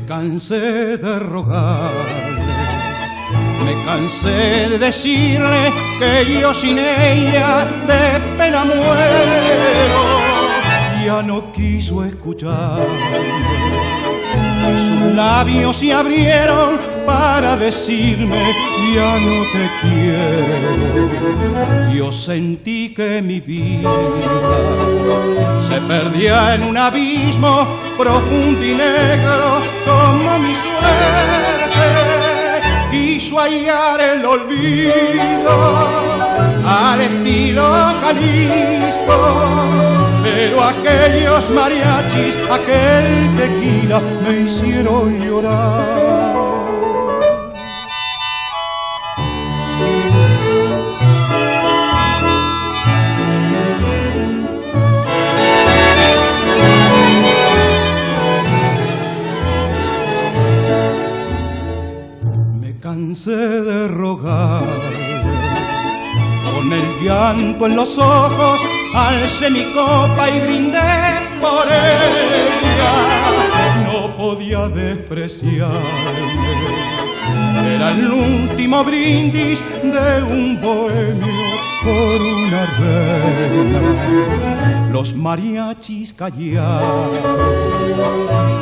cansé de rogarle, me cansé de decirle que yo sin ella de pena muero. Ya no quiso escucharme y sus labios se abrieron para decirme ya no te quiero. Yo sentí que mi vida se perdía en un abismo profundo y negro como mi suerte. Quiso hallar el olvido al estilo Jalisco, pero aquellos mariachis, aquel tequila me hicieron llorar. Cansé de rogarle, con el llanto en los ojos alcé mi copa y brindé por ella. No podía despreciarme, era el último brindis de un bohemio por una reina. Los mariachis callaron,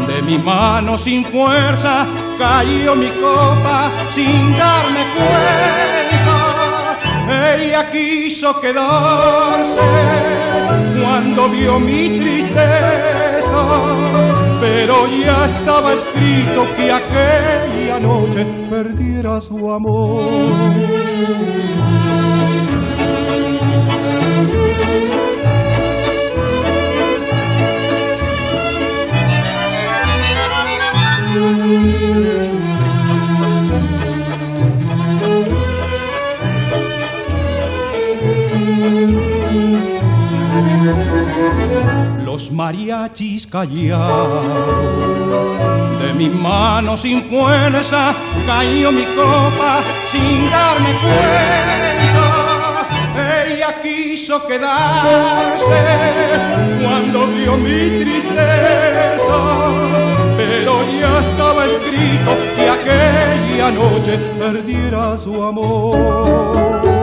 de mi mano sin fuerza cayó mi copa sin darme cuenta. Ella quiso quedarse cuando vio mi tristeza, pero ya estaba escrito que aquella noche perdiera su amor. Los mariachis callaron, de mi mano sin fuerza cayó mi copa sin darme cuenta. Ella quiso quedarse cuando vio mi tristeza, pero ya estaba escrito que aquella noche perdiera su amor.